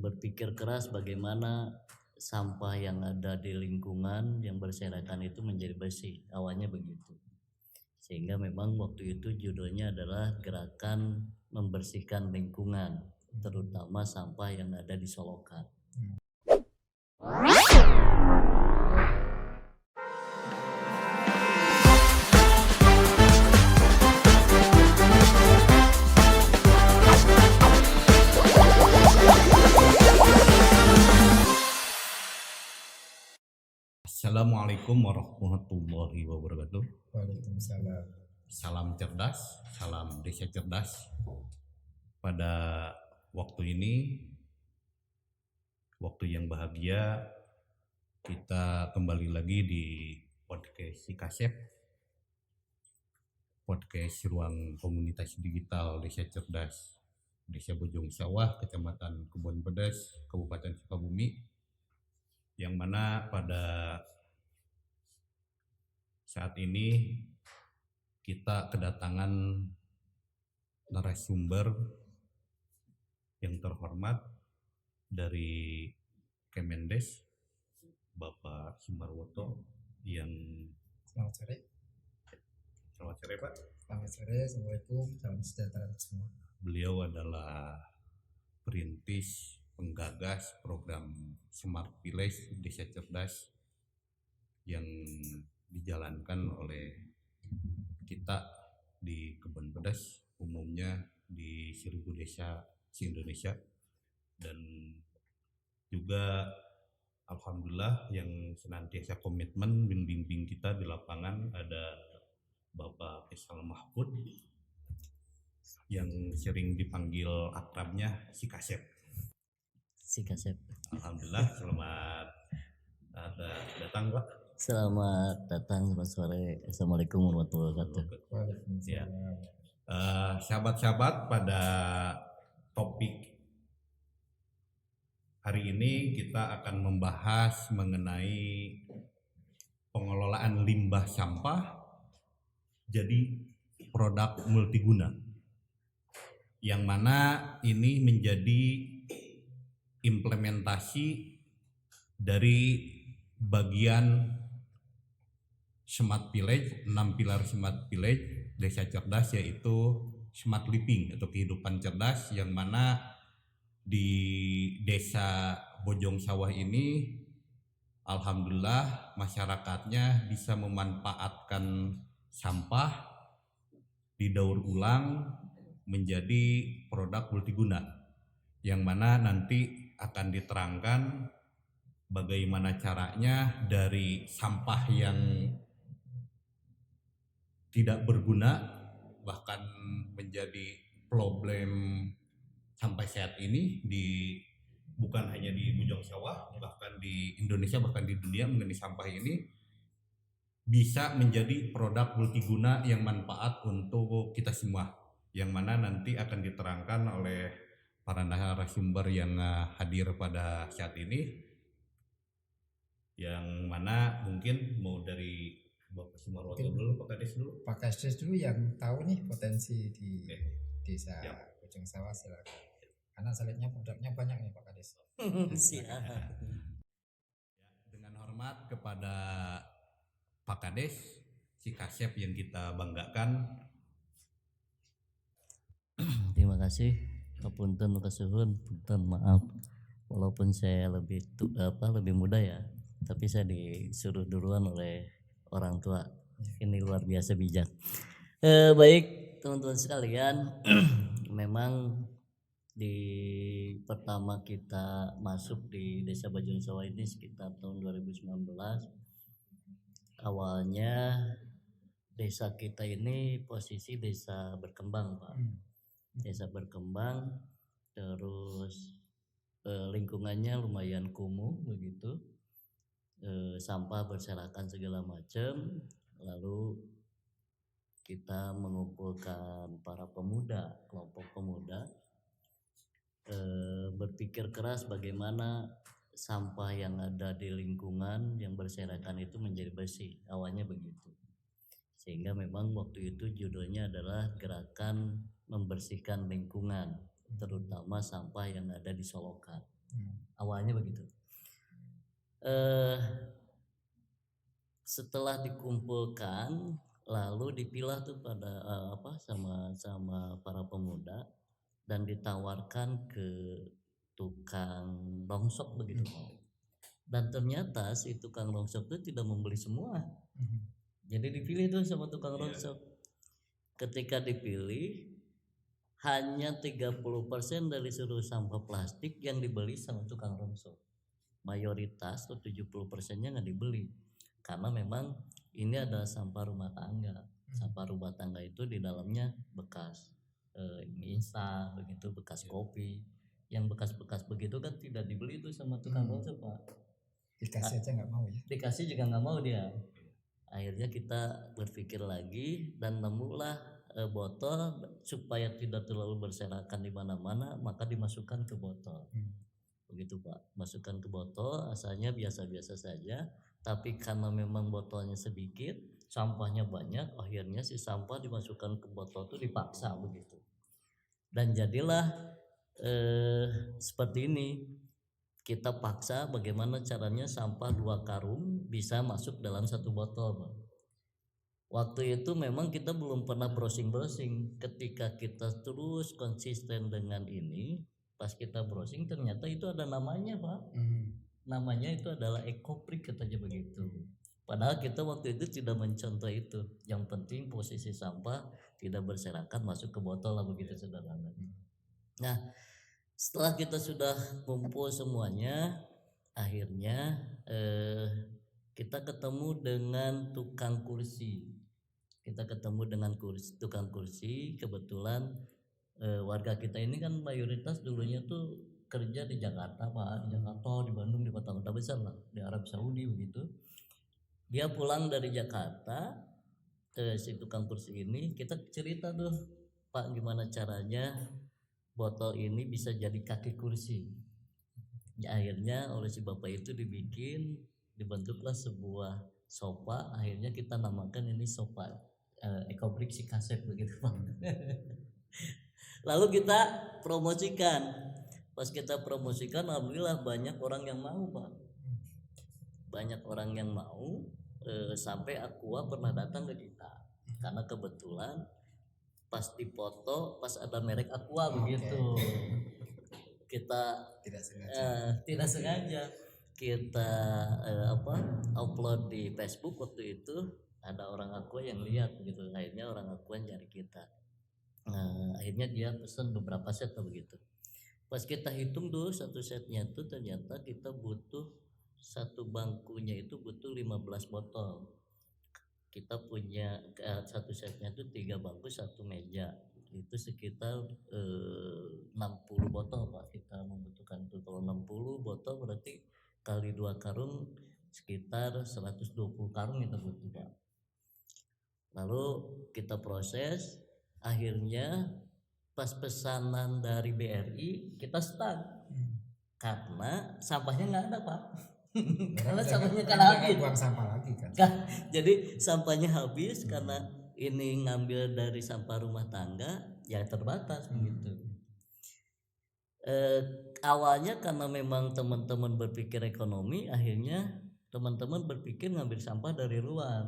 berpikir keras bagaimana sampah yang ada di lingkungan yang berserakan itu menjadi bersih, awalnya begitu. Sehingga memang waktu itu judulnya adalah gerakan membersihkan lingkungan, terutama sampah yang ada di Solokan. Assalamualaikum warahmatullahi wabarakatuh. Waalaikumsalam. Salam cerdas, salam desa cerdas. Pada waktu ini, waktu yang bahagia, kita kembali lagi di podcast Sikasep, podcast ruang komunitas digital desa cerdas, Desa Bojong Sawah, Kecamatan Kebon Pedas, Kabupaten Sukabumi, yang mana pada saat ini kita kedatangan narasumber yang terhormat dari Kemendes, Bapak Sumarwoto, yang Selamat sore. selamat sore Pak. Selamat sore. Assalamualaikum. Salam sejahtera untuk semua. Beliau adalah perintis penggagas program Smart Village Desa Cerdas yang dijalankan oleh kita di Kebon Pedas, umumnya di 1000 desa se-Indonesia, dan juga alhamdulillah yang senantiasa komitmen membimbing kita di lapangan ada Bapak Faisal Mahfud yang sering dipanggil akrabnya Sikasep. Sikasep. Alhamdulillah, selamat datang Pak. Selamat datang, selamat sore. Assalamualaikum warahmatullahi wabarakatuh. Waalaikumsalam. Sahabat-sahabat, pada topik hari ini kita akan membahas mengenai pengelolaan limbah sampah jadi produk multiguna, yang mana ini menjadi implementasi dari bagian Smart Village, 6 pilar Smart Village Desa Cerdas, yaitu Smart Living atau kehidupan cerdas, yang mana di Desa Bojong Sawah ini alhamdulillah masyarakatnya bisa memanfaatkan sampah didaur ulang menjadi produk multiguna, yang mana nanti akan diterangkan bagaimana caranya dari sampah yang tidak berguna bahkan menjadi problem sampai saat ini bukan hanya di Bojong Sawah, bahkan di Indonesia, bahkan di dunia, mengenai sampah ini bisa menjadi produk multiguna yang manfaat untuk kita semua, yang mana nanti akan diterangkan oleh para narasumber yang hadir pada saat ini, yang mana mungkin mau dari Bapak Sumarwoto dulu, Pak Kades dulu. Pak Kades dulu yang tahu nih potensi di Desa Bojong Sawah, silakan. Karena saya lihatnya produknya banyak nih Pak Kades. Siap. Dengan hormat kepada Pak Kades, Sikasep yang kita banggakan. Terima kasih. Punten kasuhun, punten maaf. Walaupun saya lebih muda ya, tapi saya disuruh duluan oleh orang tua. Ini luar biasa bijak. Baik teman-teman sekalian, memang di pertama kita masuk di Desa Bojong Sawah ini sekitar tahun 2019. Awalnya desa kita ini posisi desa berkembang, Pak. Desa berkembang, terus lingkungannya lumayan kumuh begitu. Sampah berserakan segala macam. Lalu kita mengumpulkan para pemuda, kelompok pemuda, berpikir keras bagaimana sampah yang ada di lingkungan yang berserakan itu menjadi bersih, awalnya begitu. Sehingga memang waktu itu judulnya adalah gerakan membersihkan lingkungan, terutama sampah yang ada di Solokan. awalnya begitu. Setelah dikumpulkan lalu dipilah tuh pada sama para pemuda dan ditawarkan ke tukang rongsok begitu. Dan ternyata si tukang rongsok itu tidak membeli semua. Jadi dipilih tuh sama tukang rongsok. Ketika dipilih hanya 30% dari seluruh sampah plastik yang dibeli sama tukang rongsok. Mayoritas atau 70%-nya nggak dibeli. Karena memang ini adalah sampah rumah tangga. Sampah rumah tangga itu di dalamnya bekas mie instan begitu, bekas kopi. Yang bekas-bekas begitu kan tidak dibeli itu sama tukang rongsok, Pak. Dikasih aja nggak mau ya. Dikasih juga nggak mau dia. Akhirnya kita berpikir lagi dan nemulah botol supaya tidak terlalu berserakan di mana-mana, maka dimasukkan ke botol. Begitu, Pak. Masukkan ke botol, asalnya biasa-biasa saja. Tapi karena memang botolnya sedikit, sampahnya banyak, akhirnya si sampah dimasukkan ke botol itu dipaksa begitu. Dan jadilah seperti ini. Kita paksa bagaimana caranya sampah 2 karung bisa masuk dalam 1 botol, Pak. Waktu itu memang kita belum pernah browsing. Ketika kita terus konsisten dengan ini, pas kita browsing ternyata itu ada namanya, Pak. Namanya itu adalah ekoprik katanya begitu. Padahal kita waktu itu tidak mencontoh itu. Yang penting posisi sampah tidak berserakan masuk ke botol lah begitu sederhana. Nah, setelah kita sudah kumpul semuanya, akhirnya kita ketemu dengan tukang kursi. Tukang kursi. Kebetulan warga kita ini kan mayoritas dulunya tuh kerja di Jakarta, Pak, di Jakarta, di Bandung, di kota-kota besar lah, di Arab Saudi begitu. Dia pulang dari Jakarta, si tukang kursi ini, kita cerita tuh, Pak, gimana caranya botol ini bisa jadi kaki kursi. Ya, akhirnya oleh si bapak itu dibentuklah sebuah sofa. Akhirnya kita namakan ini sofa ekobrik si kaset begitu, Pak. Lalu kita promosikan. Pas kita promosikan, alhamdulillah banyak orang yang mau, Pak. Banyak orang yang mau, sampai Aqua pernah datang ke kita. Karena kebetulan pas dipoto, pas ada merek Aqua begitu. Kita tidak sengaja kita upload di Facebook waktu itu, ada orang Aqua yang lihat begitu. Akhirnya orang Aqua nyari kita. Akhirnya dia pesan beberapa set begitu. Pas kita hitung tuh satu setnya tuh ternyata kita butuh satu bangkunya itu butuh 15 botol. Kita punya satu setnya tuh 3 bangku 1 meja. Itu sekitar 60 botol, Pak. Kita membutuhkan tuh. Kalau 60 botol berarti kali 2 karung sekitar 120 karung kita butuh, Pak. Lalu kita proses, akhirnya pas pesanan dari BRI kita stuck karena sampahnya nggak ada, Pak. Karena sampahnya kan habis. Buang sampah lagi kan. Jadi sampahnya habis karena ini ngambil dari sampah rumah tangga, ya terbatas begitu. Awalnya karena memang teman-teman berpikir ekonomi, akhirnya teman-teman berpikir ngambil sampah dari luar.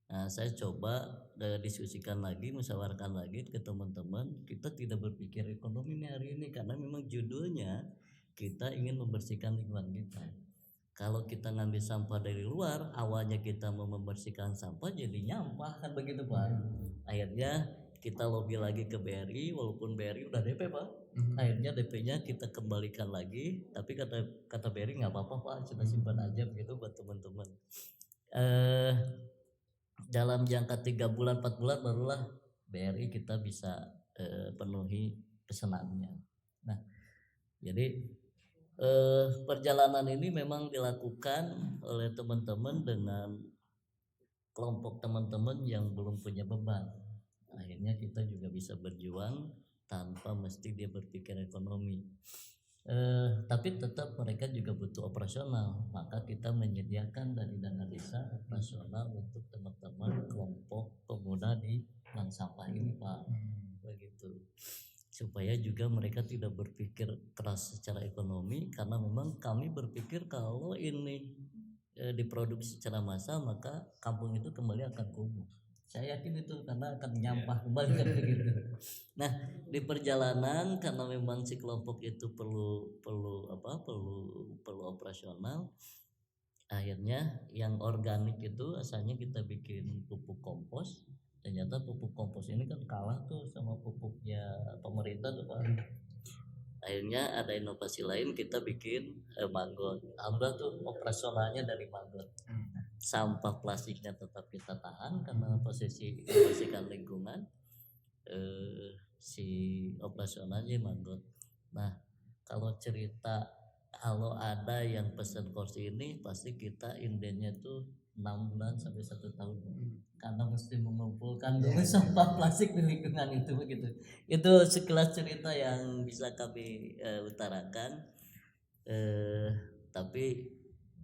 Nah, saya coba diskusikan lagi, musyawarahkan lagi ke teman-teman. Kita tidak berpikir ekonomi nih hari ini karena memang judulnya kita ingin membersihkan lingkungan kita. Kalau kita ngambil sampah dari luar, awalnya kita mau membersihkan sampah jadi nyampah kan begitu, Pak. Akhirnya kita lobby lagi ke BRI, walaupun BRI udah DP, Pak. Akhirnya DP-nya kita kembalikan lagi, tapi kata BRI nggak apa-apa, Pak, sudah simpan aja begitu buat teman-teman. Dalam jangka 3 bulan 4 bulan barulah BRI kita bisa penuhi pesanannya. Nah, jadi perjalanan ini memang dilakukan oleh teman-teman dengan kelompok teman-teman yang belum punya beban. Akhirnya kita juga bisa berjuang tanpa mesti dia berpikir ekonomi. Tapi tetap mereka juga butuh operasional, maka kita menyediakan dari dana desa operasional untuk teman-teman kelompok pemuda di bank sampah ini, Pak. Begitu. supaya juga mereka tidak berpikir keras secara ekonomi, karena memang kami berpikir kalau ini diproduksi secara massal maka kampung itu kembali akan kumuh. Saya yakin itu karena akan nyampah kembali kan begitu. Nah, di perjalanan karena memang si kelompok itu perlu operasional, akhirnya yang organik itu asalnya kita bikin pupuk kompos. Ternyata pupuk kompos ini kan kalah tuh sama pupuknya pemerintah tuh Pak. Akhirnya ada inovasi lain, kita bikin maggot. Alhamdulillah tuh operasionalnya dari maggot. Sampah plastiknya tetap kita tahan karena posisi membersihkan lingkungan. Si operasionalnya maggot. Nah, kalau ada yang pesan kursi ini pasti kita indennya tuh 6 bulan sampai 1 tahun, karena mesti mengumpulkan dulu sampah plastik di lingkungan itu begitu. Itu sekelas cerita yang bisa kami utarakan. Tapi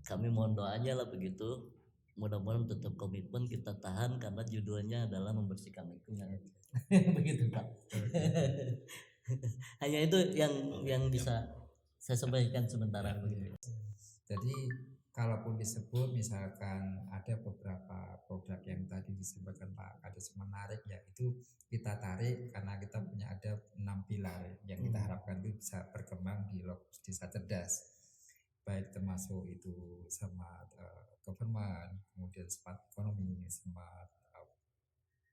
kami mohon doanya lah begitu, mudah-mudahan tetap komitmen kita tahan karena judulnya adalah membersihkan lingkungan. Begitu Pak. Hanya itu yang bisa saya sampaikan sementara begitu. Jadi kalaupun disebut misalkan ada beberapa produk yang tadi disampaikan Pak Kades menarik, ya itu kita tarik karena kita punya ada 6 pilar yang kita harapkan itu bisa berkembang di desa cerdas, baik termasuk itu smart government, kemudian smart economy, smart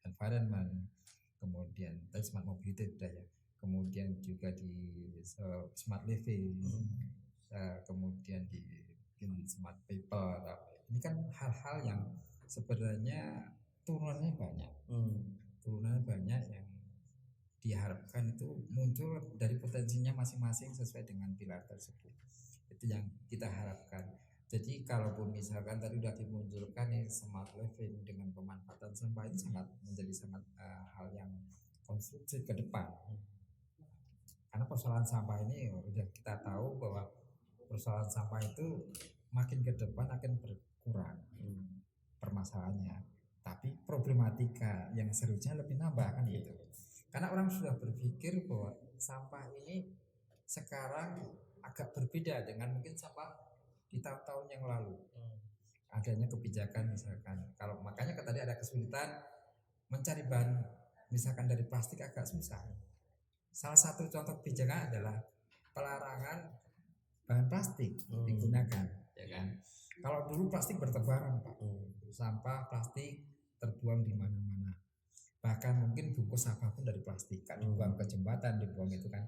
environment, kemudian smart mobility sudah ya, kemudian juga di smart living, kemudian di smart people. Ini kan hal-hal yang sebenarnya turunannya banyak, yang diharapkan itu muncul dari potensinya masing-masing sesuai dengan pilar tersebut. Itu yang kita harapkan. Jadi kalaupun misalkan tadi sudah dimunculkan nih smart living dengan pemanfaatan sampah, ini menjadi sangat hal yang konstruktif ke depan. Karena persoalan sampah ini sudah kita tahu bahwa persoalan sampah itu makin ke depan akan berkurang permasalahannya, tapi problematika yang seharusnya lebih nambah kan gitu. Karena orang sudah berpikir bahwa sampah ini sekarang agak berbeda dengan mungkin sampah di tahun-tahun yang lalu. Adanya kebijakan misalkan, kalau makanya tadi ada kesulitan mencari bahan misalkan dari plastik agak susah. Salah satu contoh kebijakan adalah pelarangan bahan plastik digunakan, ya kan? Kalau dulu plastik bertebaran Pak, sampah plastik terbuang di mana-mana. Bahkan mungkin bungkus apapun dari plastik kan dibuang ke jembatan, dibuang itu kan.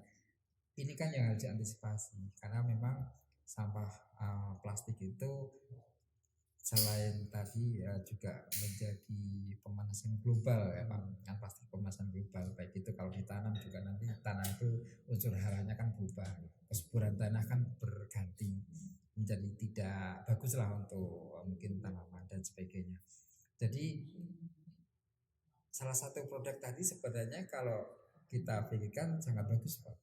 Ini kan yang harus diantisipasi karena memang sampah plastik itu selain tadi juga menjadi pemanasan global ya Pak, kan plastik pemanasan global, baik itu kalau ditanam juga nanti tanah itu unsur haranya kan berubah, kesuburan tanah kan berganti menjadi tidak bagus lah untuk mungkin tanaman dan sebagainya. Jadi salah satu produk tadi sebenarnya kalau kita pikirkan sangat bagus Pak,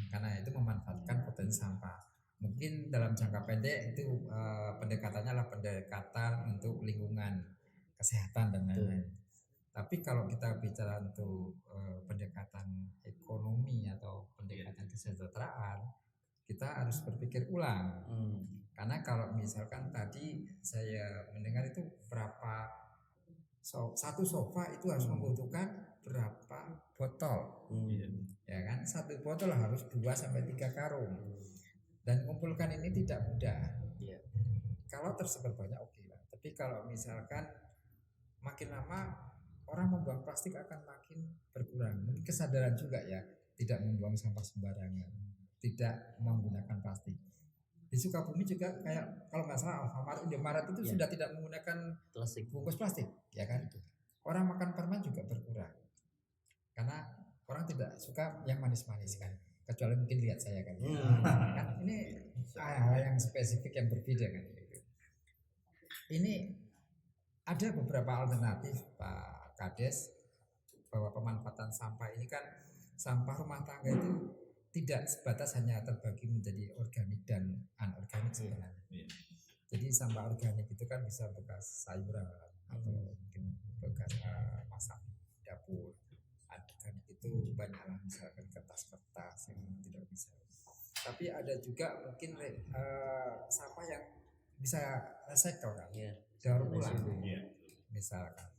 karena itu memanfaatkan potensi sampah. Mungkin dalam jangka pendek itu pendekatannya adalah pendekatan untuk lingkungan, kesehatan dan lain-lain. Tapi kalau kita bicara untuk pendekatan ekonomi atau pendekatan kesejahteraan, kita harus berpikir ulang. Karena kalau misalkan tadi saya mendengar itu berapa satu sofa itu harus membutuhkan berapa botol, ya kan? Satu botol harus 2 sampai 3 karung. Dan mengumpulkan ini tidak mudah. Kalau tersebar banyak oke lah. Tapi kalau misalkan makin lama orang membuang plastik akan makin berkurang. Mungkin kesadaran juga ya, tidak membuang sampah sembarangan, tidak menggunakan plastik. Di Sukabumi juga kayak kalau nggak salah Alfamart, Indomaret itu sudah tidak menggunakan bungkus plastik, ya kan? Orang makan permen juga berkurang. Karena orang tidak suka yang manis-manis kan. Kecuali mungkin lihat saya kan, kan ini hal yang spesifik yang berbeda kan. Ini ada beberapa alternatif Pak Kades bahwa pemanfaatan sampah ini kan, sampah rumah tangga itu tidak sebatas hanya terbagi menjadi organik dan anorganik sebenarnya. Jadi sampah organik itu kan bisa bekas sayuran atau mungkin bekas masak dapur. Anorganik itu banyaklah misalkan kertas tapi ada juga mungkin sampah yang bisa recycle kan, Iya. daur ulang Iya. misalkan.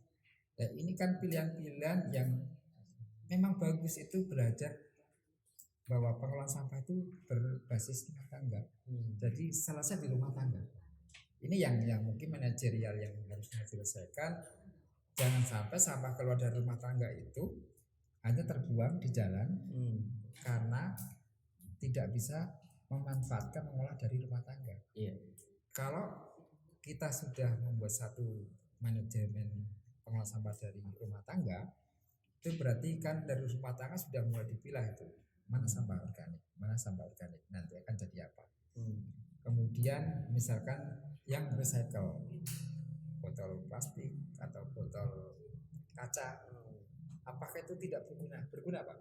Nah, ini kan pilihan-pilihan yang memang bagus itu belajar bahwa pengelolaan sampah itu berbasis rumah tangga. Jadi selesai di rumah tangga. Ini yang mungkin manajerial yang harusnya diselesaikan. Jangan sampai sampah keluar dari rumah tangga itu hanya terbuang di jalan karena tidak bisa memanfaatkan mengolah dari rumah tangga. Iya. Kalau kita sudah membuat satu manajemen pengelolaan sampah dari rumah tangga, itu berarti kan dari rumah tangga sudah mulai dipilah itu mana sampah organik, mana sampah organik nanti akan jadi apa. Kemudian misalkan yang recycle, botol plastik atau botol kaca, apakah itu tidak berguna? Berguna Pak.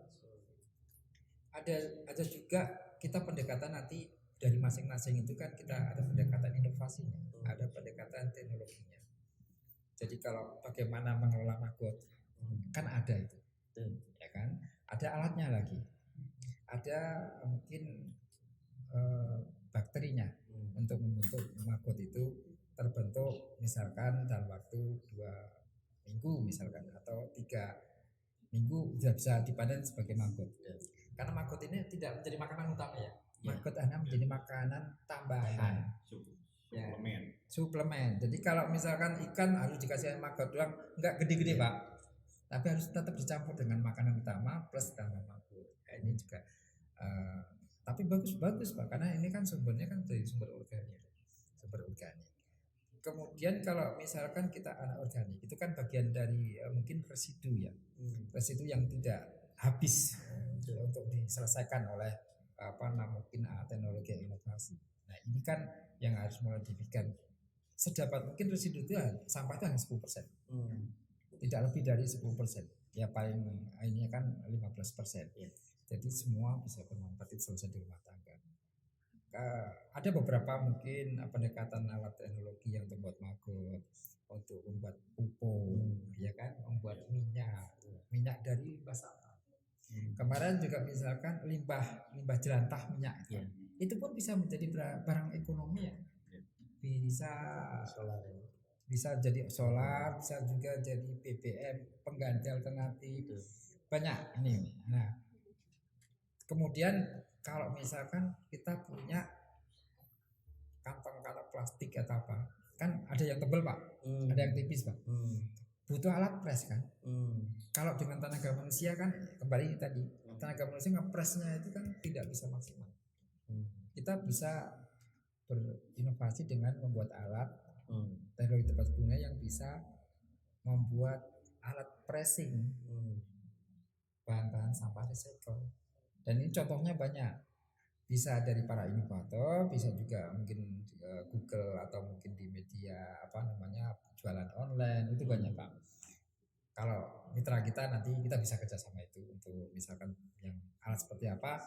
Ada juga kita pendekatan nanti dari masing-masing itu kan kita ada pendekatan inovasinya, ada pendekatan teknologinya. Jadi kalau bagaimana mengelola maggot kan ada itu, ya kan? Ada alatnya lagi, ada mungkin bakterinya untuk membentuk maggot itu terbentuk misalkan dalam waktu 2 minggu misalkan atau 3 minggu sudah bisa dipanen sebagai maggot. Karena maggot ini tidak menjadi makanan utama ya. Maggot hanya menjadi makanan tambahan. Ya, suplemen. Jadi kalau misalkan ikan harus dikasih maggot doang, enggak gede-gede Pak. Tapi harus tetap dicampur dengan makanan utama plus tambah maggot. Nah, ini juga tapi bagus-bagus Pak, karena ini kan sumbernya kan dari sumber organik. Kemudian kalau misalkan kita anorganik, itu kan bagian dari mungkin residu ya. Residu yang tidak habis untuk diselesaikan oleh mungkin teknologi inovasi. Nah, ini kan yang harus mulai dipikirkan. Sedapat mungkin residu itu sampah itu hanya 10%. Tidak lebih dari 10%. Ya paling ini kan 15%. Jadi semua bisa bermanfaat selesai di rumah tangga. Ada beberapa mungkin pendekatan alat teknologi yang membuat maggot, untuk membuat pupuk, ya kan, membuat minyak dari limbah sampah. Kemarin juga misalkan limbah jelantah minyak, itu pun bisa menjadi barang ekonomi ya. Bisa jadi solar, bisa juga jadi BBM, pengganti alternatif, banyak ini. Nah, kemudian kalau misalkan kita punya kantong-kantong plastik atau apa, kan ada yang tebal Pak, ada yang tipis Pak, butuh alat press kan. Kalau dengan tenaga manusia kan kembali tadi, tenaga manusia ngepresnya itu kan tidak bisa maksimal. Kita bisa berinovasi dengan membuat alat teknologi tepat guna yang bisa membuat alat pressing bahan-bahan sampah recycle. Dan ini contohnya banyak, bisa dari para inovator, bisa juga mungkin Google atau mungkin di media jualan online, itu banyak Pak. Kalau mitra kita nanti kita bisa kerjasama itu untuk misalkan yang alat seperti apa,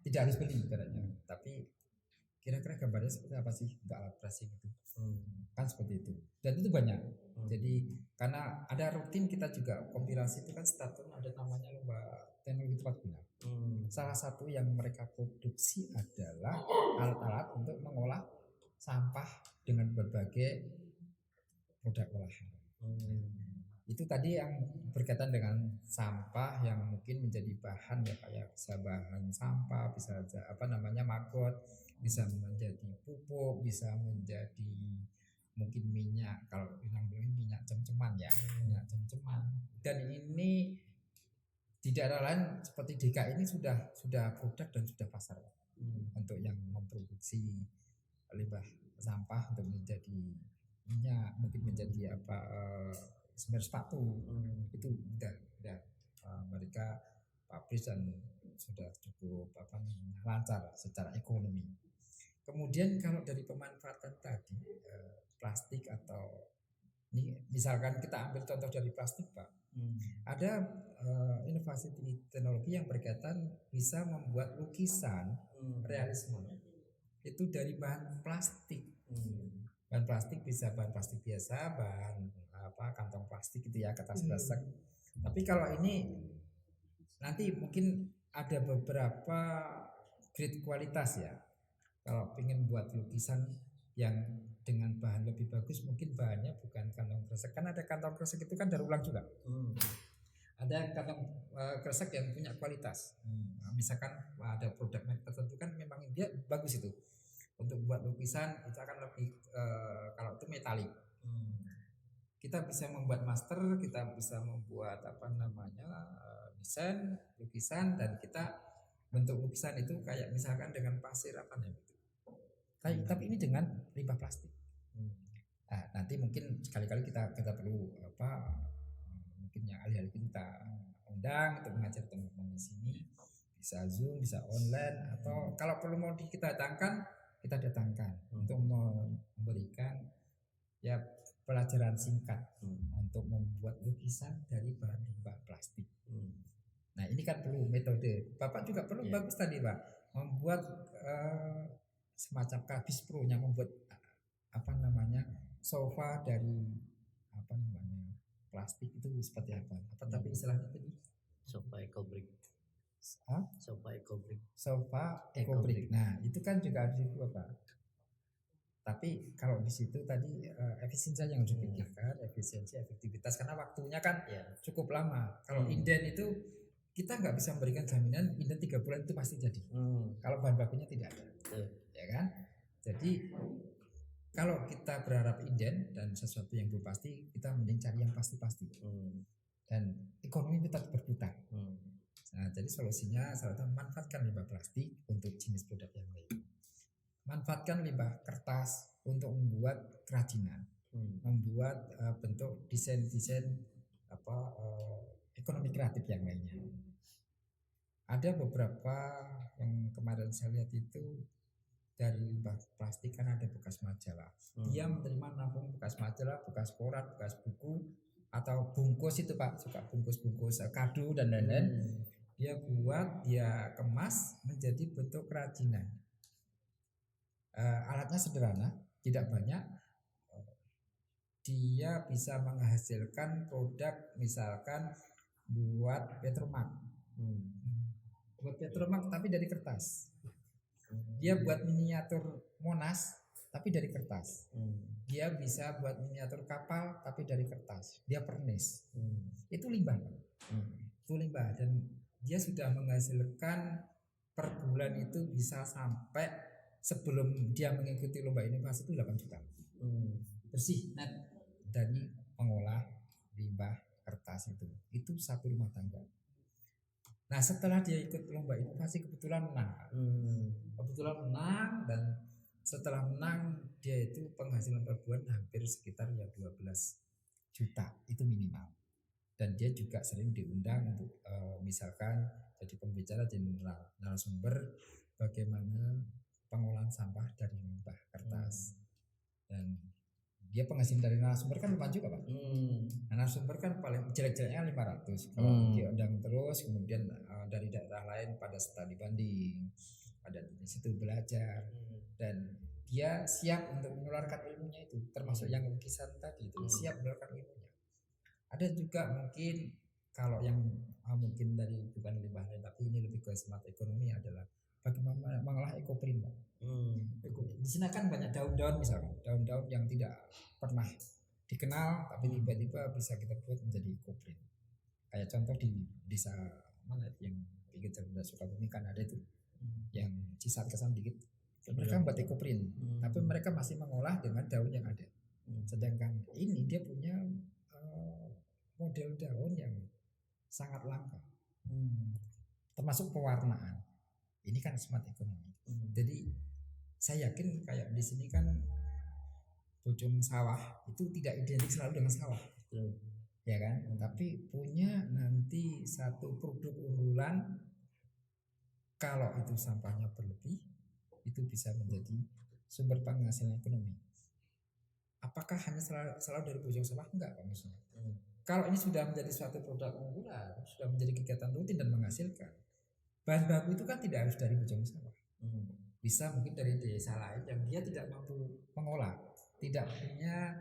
tidak harus beli ibaratnya, tapi kira-kira gambarnya seperti apa sih untuk alat pressing itu, kan seperti itu. Dan itu banyak. Jadi karena ada rutin kita juga kompilasi itu kan status ada namanya lomba teknologi tepat guna. Salah satu yang mereka produksi adalah alat-alat untuk mengolah sampah dengan berbagai produk olahan. Itu tadi yang berkaitan dengan sampah yang mungkin menjadi bahan ya kayak bisa bahan sampah, bisa maggot, bisa menjadi pupuk, bisa menjadi mungkin minyak, kalau bilang minyak cem-ceman ya, minyak cem-ceman. Dan ini di daerah lain seperti DKI ini sudah produk dan sudah pasar untuk yang memproduksi limbah sampah untuk menjadi minyak, mungkin menjadi semer sepatu, itu udah mereka publish dan sudah cukup lancar secara ekonomi. Kemudian kalau dari pemanfaatan tadi plastik atau ini misalkan kita ambil contoh dari plastik Pak, ada inovasi teknologi yang berkaitan bisa membuat lukisan realisme itu dari bahan plastik. Bahan plastik bisa bahan plastik biasa, bahan kantong plastik gitu ya, kertas kresek. Tapi kalau ini nanti mungkin ada beberapa grade kualitas ya. Kalau pengen buat lukisan yang dengan bahan lebih bagus, mungkin bahannya bukan kantong kresek. Kan ada kantong kresek itu kan daur ulang juga. Ada kantong kresek yang punya kualitas. Nah, misalkan ada produk merek tertentu kan memang dia bagus itu. Untuk buat lukisan itu akan lebih kalau itu metalik. Kita bisa membuat master, kita bisa membuat desain lukisan, dan kita bentuk lukisan itu kayak misalkan dengan pasir gitu. Tapi ini dengan limbah plastik. Nah, nanti mungkin sekali-kali kita perlu mungkin yang ahli-ahli kita undang untuk mengajar teman-teman di sini, bisa Zoom, bisa online, atau kalau perlu mau kita datangkan untuk memberikan ya pelajaran singkat untuk membuat lukisan dari bahan limbah plastik. Nah, ini kan perlu metode. Bapak juga perlu bagus tadi, Pak, membuat semacam kabis pro yang membuat sofa dari plastik itu seperti apa? Tapi istilahnya tadi sofa eco-brick. Sofa eco-brick. Nah, itu kan juga harus dibuat, Pak. Tapi kalau di situ tadi efisiensi yang harus dipikirkan, efisiensi, efektivitas, karena waktunya kan cukup lama. Kalau inden itu kita nggak bisa memberikan jaminan inden 3 bulan itu pasti jadi. Kalau bahan bakunya tidak ada, ya kan? Jadi kalau kita berharap inden dan sesuatu yang belum pasti, kita mending cari yang pasti-pasti. Dan ekonomi tetap berputar. Nah, jadi solusinya salah satu manfaatkan limbah plastik untuk jenis produk yang lain. Manfaatkan limbah kertas untuk membuat kerajinan, membuat bentuk desain-desain ekonomi kreatif yang lainnya. Ada beberapa yang kemarin saya lihat itu dari limbah plastik kan ada bekas majalah. Dia menerima nampung bekas majalah, bekas koran, bekas buku, atau bungkus itu, Pak, suka bungkus-bungkus kado dan lain-lain. Dia buat, dia kemas menjadi bentuk kerajinan. Alatnya sederhana, tidak banyak. Dia bisa menghasilkan produk misalkan buat petromak. Buat petromak tapi dari kertas. Dia buat miniatur Monas tapi dari kertas. Dia bisa buat miniatur kapal tapi dari kertas. Dia pernis. Itu limbah. Itu limbah, dan dia sudah menghasilkan per bulan itu bisa sampai, sebelum dia mengikuti lomba inovasi itu 8 juta. Bersih net dari pengolah limbah kertas itu. Itu satu rumah tangga. Nah, setelah dia ikut lomba inovasi kebetulan menang. Dan setelah menang dia itu penghasilan per bulan hampir sekitar 12 juta itu minimal. Dan dia juga sering diundang untuk misalkan jadi pembicara, jadi narasumber bagaimana pengolahan sampah dari limbah kertas. Dan dia penghasil dari narasumber kan lumayan juga, Pak. Narasumber kan paling jelek-jeleknya 500. Kalau dia undang terus, kemudian dari daerah lain pada studi banding, pada di situ belajar, dan dia siap untuk mengeluarkan ilmunya itu, termasuk yang lukisan tadi itu siap mengeluarkan ilmunya. Ada juga mungkin kalau yang mungkin dari bukan limbah lain tapi ini lebih ke smart ekonomi adalah bagaimana mengolah ekoprint. Di sini kan banyak daun-daun, misalkan daun-daun yang tidak pernah dikenal tapi tiba-tiba bisa kita buat menjadi ekoprint. Kayak contoh di desa mana yang pinggir Cerdas Sukabumi kan ada itu yang cisat kesan dikit. Mereka buat ekoprint, tapi mereka masih mengolah dengan daun yang ada. Sedangkan ini dia punya model daun yang sangat langka, termasuk pewarnaan. Ini kan smart ekonomi. Jadi saya yakin kayak di sini kan Bojong Sawah itu tidak identik selalu dengan sawah, ya kan? Tapi punya nanti satu produk unggulan. Kalau itu sampahnya berlebih, itu bisa menjadi sumber penghasilan ekonomi. Apakah hanya selalu dari Bojong Sawah? Enggak, Pak, maksudnya. Kalau ini sudah menjadi suatu produk unggulan, sudah menjadi kegiatan rutin dan menghasilkan, bahan baku itu kan tidak harus dari Bojong Sawah. Bisa mungkin dari desa lain yang dia tidak mampu mengolah, tidak punya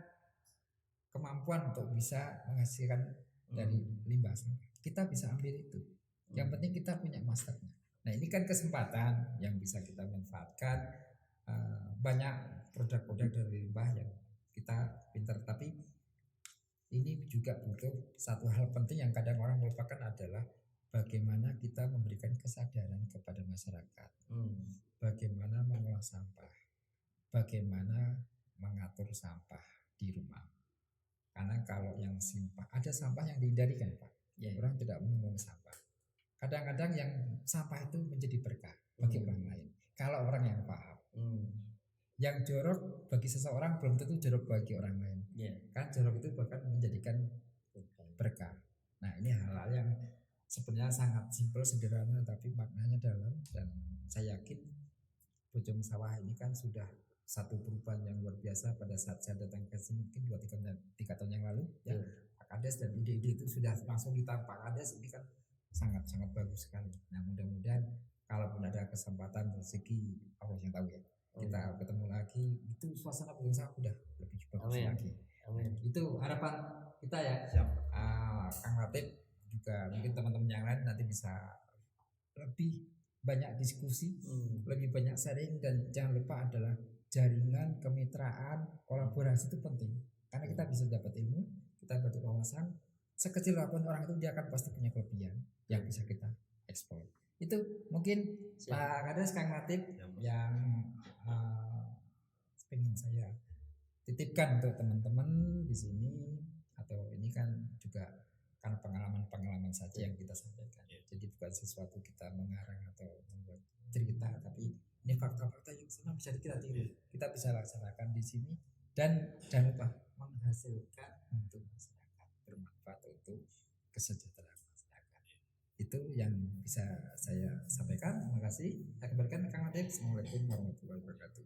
kemampuan untuk bisa menghasilkan dari limbah. Kita bisa ambil itu. Yang penting kita punya masternya. Nah ini kan kesempatan yang bisa kita manfaatkan. Banyak produk-produk dari limbah yang kita pintar, tapi ini juga butuh satu hal penting yang kadang orang melupakan adalah bagaimana kita memberikan kesadaran kepada masyarakat, bagaimana mengolah sampah, bagaimana mengatur sampah di rumah. Karena kalau yang sampah, ada sampah yang dihindari kan Pak, orang tidak mengulang sampah. Kadang-kadang yang sampah itu menjadi berkah bagi orang lain. Kalau orang yang paham, yang jorok bagi seseorang belum tentu jorok bagi orang lain. Kan jorok itu bahkan menjadikan berkah. Nah ini hal-hal yang sebenarnya sangat simpel, sederhana, tapi maknanya dalam. Dan saya yakin Bojong Sawah ini kan sudah satu perubahan yang luar biasa pada saat saya datang ke sini mungkin 2-3 tahun yang lalu ya. Pak Kades dan ide-ide itu sudah langsung ditampak Pak Kades, ini kan sangat-sangat bagus sekali. Nah mudah-mudahan kalaupun ada kesempatan rezeki Allah yang tahu ya, kita ketemu lagi, itu suasana Bojong Sawah udah lebih bagus lagi. Itu harapan kita ya. Kang Latif juga mungkin teman-teman yang lain nanti bisa lebih banyak diskusi, lebih banyak sharing, dan jangan lupa adalah jaringan, kemitraan, kolaborasi itu penting karena kita bisa dapat ilmu, kita dapat wawasan. Sekecil apapun orang itu dia akan pasti punya kelebihan yang bisa kita ekspor. Itu mungkin Pak Kades, Kang Latif yang pengen saya titipkan untuk teman-teman di sini, atau ini kan juga karena pengalaman-pengalaman saja yang kita sampaikan. Jadi bukan sesuatu kita mengarang atau membuat cerita, tapi ini fakta-fakta yang sebenarnya bisa kita tiru, kita bisa laksanakan di sini, dan jangan lupa menghasilkan untuk masyarakat, bermanfaat untuk kesejahteraan masyarakat. Itu yang bisa saya sampaikan. Terima kasih. Saya kembalikan Kang Latif. Assalamualaikum warahmatullahi wabarakatuh.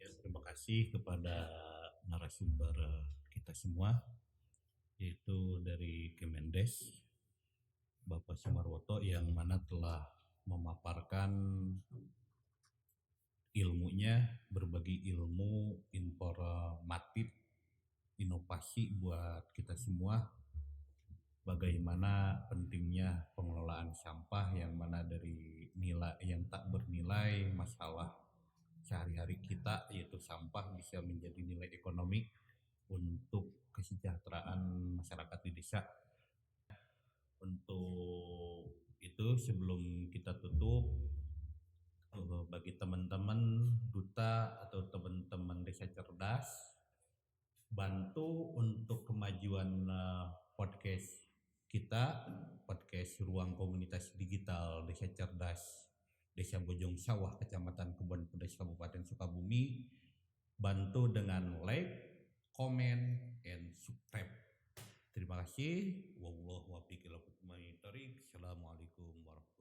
Ya, terima kasih kepada narasumber kita semua, yaitu dari Kemendes Bapak Sumarwoto, yang mana telah memaparkan ilmunya, berbagi ilmu informatif, inovasi buat kita semua, bagaimana pentingnya pengelolaan sampah, yang mana dari nilai yang tak bernilai masalah sehari-hari kita, yaitu sampah, bisa menjadi nilai ekonomi untuk kesejahteraan masyarakat di desa. Untuk itu sebelum kita tutup, bagi teman-teman duta atau teman-teman desa cerdas, bantu untuk kemajuan podcast kita, podcast Ruang Komunitas Digital Desa Cerdas Desa Bojong Sawah, Kecamatan Kebon Pedas, Kabupaten Sukabumi. Bantu dengan like, comment, and subscribe. Terima kasih. Wallahualam. Assalamualaikum warahmatullahi wabarakatuh.